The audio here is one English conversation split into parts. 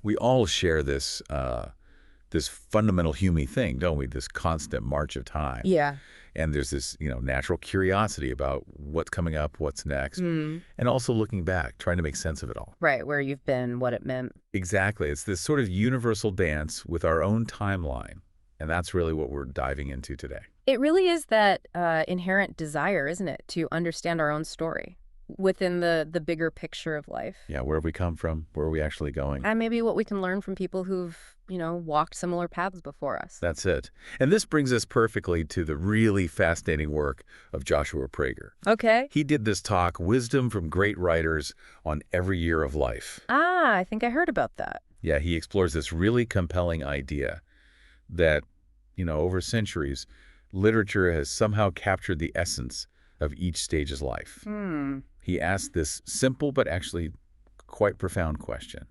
We all share this fundamental human thing, don't we? This constant march of time. Yeah. And there's this, natural curiosity about what's coming up, what's next, Mm. and also looking back, trying to make sense of it all. Right, where you've been, what it meant. Exactly. It's this sort of universal dance with our own timeline. And that's really what we're diving into today. It really is that inherent desire, isn't it, to understand our own story within the bigger picture of life. Yeah, where have we come from? Where are we actually going? And maybe what we can learn from people who've, walked similar paths before us. That's it. And this brings us perfectly to the really fascinating work of Joshua Prager. Okay. He did this talk, Wisdom from Great Writers on Every Year of Life. Ah, I think I heard about that. Yeah, he explores this really compelling idea that, over centuries, literature has somehow captured the essence of each stage's life. He asked this simple but actually quite profound question.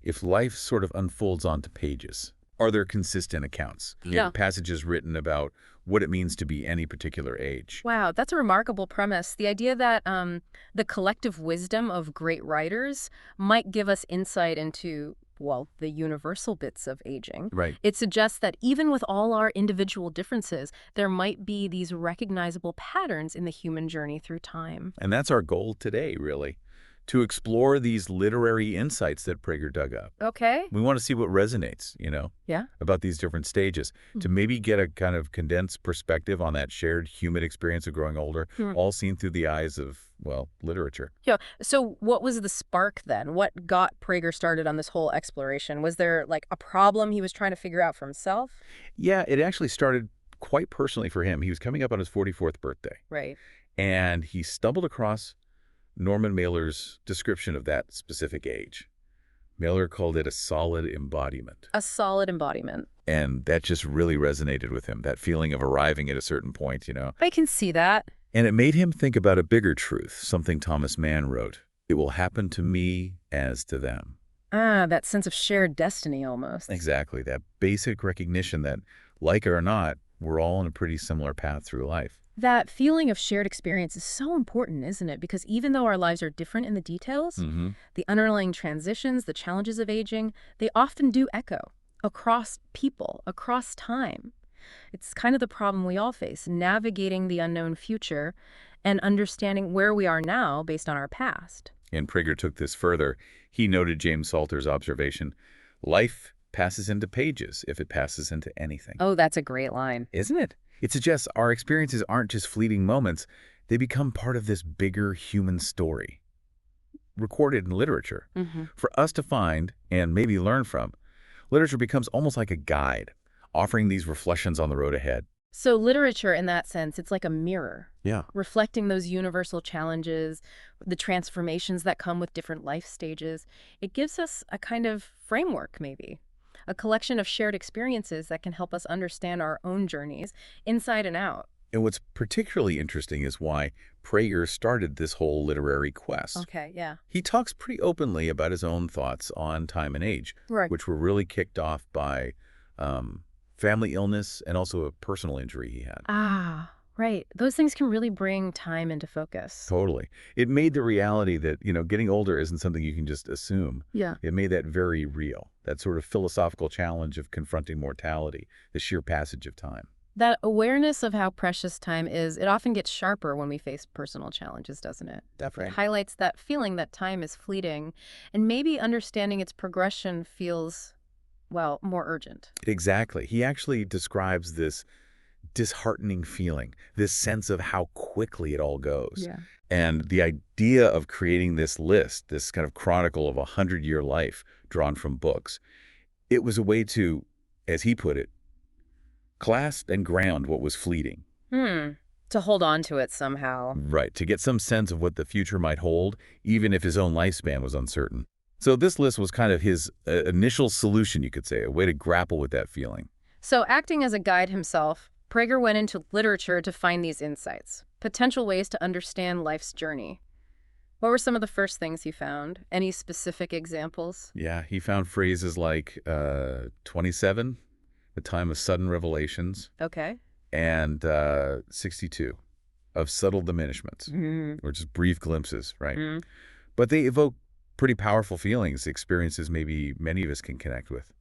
If life sort of unfolds onto pages, are there consistent accounts? Yeah. Passages written about what it means to be any particular age. Wow, that's a remarkable premise. The idea that the collective wisdom of great writers might give us insight into, well, the universal bits of aging. Right. It suggests that even with all our individual differences, there might be these recognizable patterns in the human journey through time. And that's our goal today, really, to explore these literary insights that Prager dug up. Okay. We want to see what resonates, Yeah. about these different stages, to maybe get a kind of condensed perspective on that shared human experience of growing older, all seen through the eyes of, well, literature. Yeah. So what was the spark then? What got Prager started on this whole exploration? Was there like a problem he was trying to figure out for himself? Yeah, it actually started quite personally for him. He was coming up on his 44th birthday, Right. and he stumbled across Norman Mailer's description of that specific age. Mailer called it a solid embodiment. A solid embodiment. And that just really resonated with him, that feeling of arriving at a certain point, I can see that. And it made him think about a bigger truth, something Thomas Mann wrote. It will happen to me as to them. Ah, that sense of shared destiny almost. Exactly, that basic recognition that, like it or not, we're all on a pretty similar path through life. That feeling of shared experience is so important, isn't it? Because even though our lives are different in the details, the underlying transitions, the challenges of aging, they often do echo across people, across time. It's kind of the problem we all face, navigating the unknown future and understanding where we are now based on our past. And Prager took this further. He noted James Salter's observation, life passes into pages if it passes into anything. Oh, that's a great line. Isn't it? It suggests our experiences aren't just fleeting moments. They become part of this bigger human story, recorded in literature. For us to find and maybe learn from, literature becomes almost like a guide, offering these reflections on the road ahead. So literature, in that sense, it's like a mirror. Yeah. Reflecting those universal challenges, the transformations that come with different life stages. It gives us a kind of framework, maybe. A collection of shared experiences that can help us understand our own journeys inside and out. And what's particularly interesting is why Prager started this whole literary quest. Okay, yeah. He talks pretty openly about his own thoughts on time and age, Right. which were really kicked off by family illness and also a personal injury he had. Ah, right. Those things can really bring time into focus. Totally. It made the reality that, getting older isn't something you can just assume. Yeah. It made that very real, that sort of philosophical challenge of confronting mortality, the sheer passage of time. That awareness of how precious time is, it often gets sharper when we face personal challenges, doesn't it? Definitely. It highlights that feeling that time is fleeting, and maybe understanding its progression feels, well, more urgent. Exactly. He actually describes this disheartening feeling, this sense of how quickly it all goes. Yeah. And the idea of creating this list, this kind of chronicle of a 100-year life drawn from books, it was a way to, as he put it, clasp and ground what was fleeting. To hold on to it somehow. Right, to get some sense of what the future might hold, even if his own lifespan was uncertain. So this list was kind of his initial solution, you could say, a way to grapple with that feeling. So acting as a guide himself, Prager went into literature to find these insights, potential ways to understand life's journey. What were some of the first things he found? Any specific examples? Yeah, he found phrases like 27, the time of sudden revelations, Okay. and 62, of subtle diminishments, or just brief glimpses, right? But they evoke Pretty powerful feelings, experiences maybe many of us can connect with,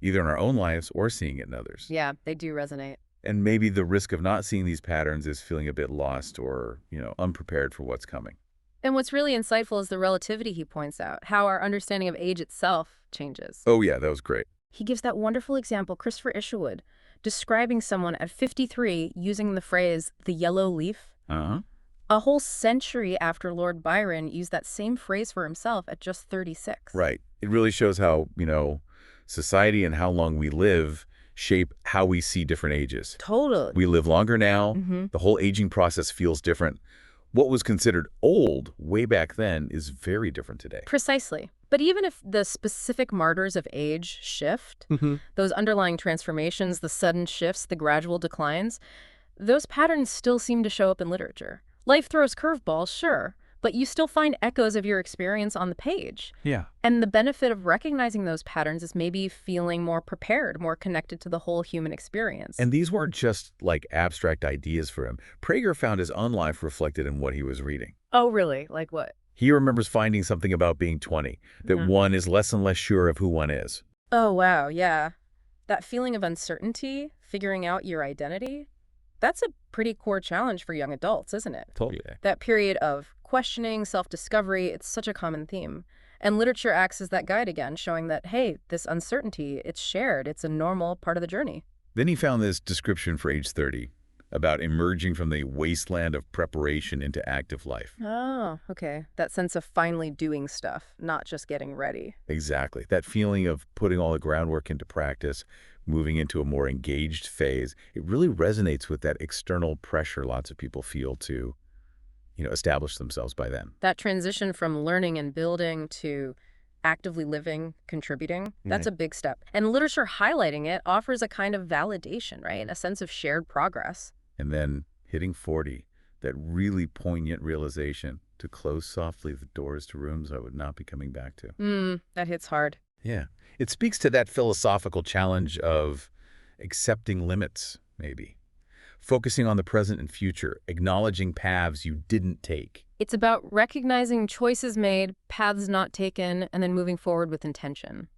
either in our own lives or seeing it in others. Yeah, they do resonate. And maybe the risk of not seeing these patterns is feeling a bit lost or, unprepared for what's coming. And what's really insightful is the relativity he points out, how our understanding of age itself changes. Oh, yeah, that was great. He gives that wonderful example, Christopher Isherwood, describing someone at 53 using the phrase, the yellow leaf. Uh-huh. A whole century after Lord Byron used that same phrase for himself at just 36. Right. It really shows how, society and how long we live shape how we see different ages. Totally. We live longer now. The whole aging process feels different. What was considered old way back then is very different today. Precisely. But even if the specific markers of age shift, those underlying transformations, the sudden shifts, the gradual declines, those patterns still seem to show up in literature. Life throws curveballs, sure, but you still find echoes of your experience on the page. Yeah. And the benefit of recognizing those patterns is maybe feeling more prepared, more connected to the whole human experience. And these weren't just like abstract ideas for him. Prager found his own life reflected in what he was reading. Oh, really? Like what? He remembers finding something about being 20, that one is less and less sure of who one is. Oh, wow, yeah. That feeling of uncertainty, figuring out your identity, that's a pretty core challenge for young adults, isn't it? Totally. That period of questioning, self-discovery, it's such a common theme. And literature acts as that guide again, showing that, hey, this uncertainty, it's shared, it's a normal part of the journey. Then he found this description for age 30 about emerging from the wasteland of preparation into active life. Oh, okay. That sense of finally doing stuff, not just getting ready. Exactly. That feeling of putting all the groundwork into practice, moving into a more engaged phase, it really resonates with that external pressure lots of people feel to, establish themselves by then. That transition from learning and building to actively living, contributing, that's a big step. And literature highlighting it offers a kind of validation, right? A sense of shared progress. And then hitting 40, that really poignant realization to close softly the doors to rooms I would not be coming back to. That hits hard. Yeah. It speaks to that philosophical challenge of accepting limits, maybe. Focusing on the present and future, acknowledging paths you didn't take. It's about recognizing choices made, paths not taken, and then moving forward with intention.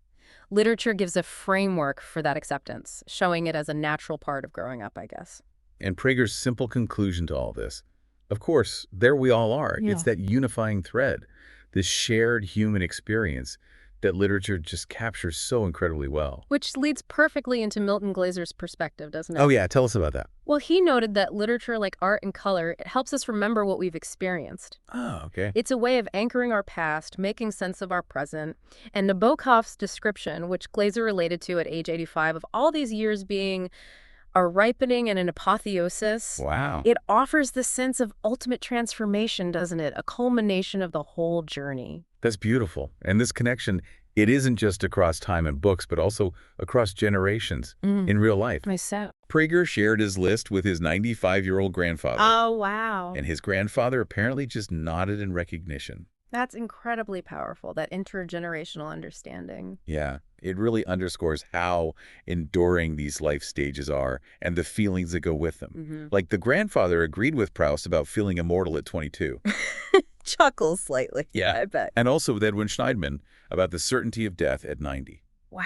Literature gives a framework for that acceptance, showing it as a natural part of growing up, I guess. And Prager's simple conclusion to all this, of course, there we all are. Yeah. It's that unifying thread, this shared human experience that literature just captures so incredibly well. Which leads perfectly into Milton Glaser's perspective, doesn't it? Oh yeah, tell us about that. Well, he noted that literature, like art and color, it helps us remember what we've experienced. Oh, okay. It's a way of anchoring our past, making sense of our present. And Nabokov's description, which Glaser related to at age 85, of all these years being a ripening and an apotheosis. Wow. It offers this sense of ultimate transformation, doesn't it? A culmination of the whole journey. That's beautiful. And this connection, it isn't just across time and books, but also across generations in real life. I said. Prager shared his list with his 95-year-old grandfather. Oh, wow. And his grandfather apparently just nodded in recognition. That's incredibly powerful, that intergenerational understanding. Yeah, it really underscores how enduring these life stages are and the feelings that go with them. Like the grandfather agreed with Proust about feeling immortal at 22. Chuckles slightly. Yeah. I bet. And also with Edwin Schneidman about the certainty of death at 90. Wow.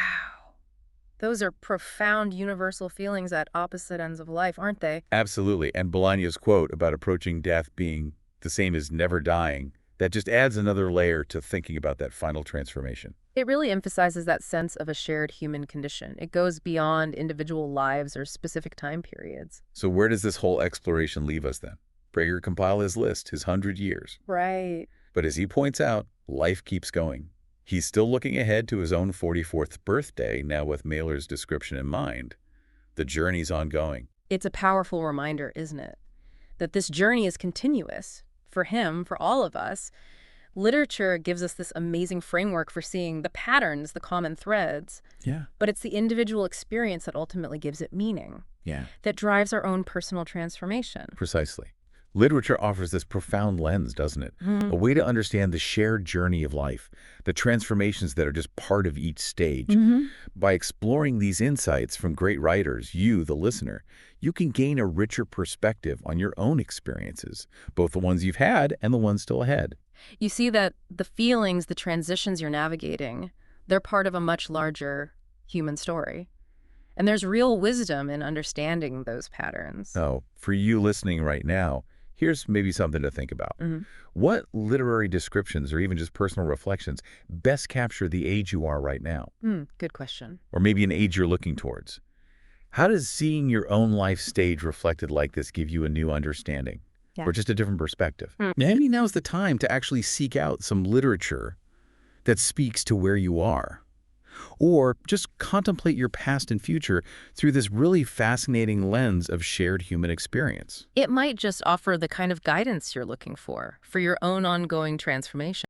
Those are profound universal feelings at opposite ends of life, aren't they? Absolutely. And Bolaño's quote about approaching death being the same as never dying, that just adds another layer to thinking about that final transformation. It really emphasizes that sense of a shared human condition. It goes beyond individual lives or specific time periods. So where does this whole exploration leave us then? Prager compiled his list, his 100 years. Right. But as he points out, life keeps going. He's still looking ahead to his own 44th birthday, now with Mailer's description in mind. The journey's ongoing. It's a powerful reminder, isn't it? That this journey is continuous. For him, for all of us. Literature gives us this amazing framework for seeing the patterns, the common threads. Yeah. But it's the individual experience that ultimately gives it meaning. Yeah. That drives our own personal transformation. Precisely. Literature offers this profound lens, doesn't it? A way to understand the shared journey of life, the transformations that are just part of each stage. By exploring these insights from great writers, you, the listener, you can gain a richer perspective on your own experiences, both the ones you've had and the ones still ahead. You see that the feelings, the transitions you're navigating, they're part of a much larger human story. And there's real wisdom in understanding those patterns. Oh, for you listening right now, here's maybe something to think about. What literary descriptions or even just personal reflections best capture the age you are right now? Good question. Or maybe an age you're looking towards? How does seeing your own life stage reflected like this give you a new understanding? Yeah. Or just a different perspective? Maybe now's the time to actually seek out some literature that speaks to where you are. Or just contemplate your past and future through this really fascinating lens of shared human experience. It might just offer the kind of guidance you're looking for your own ongoing transformation.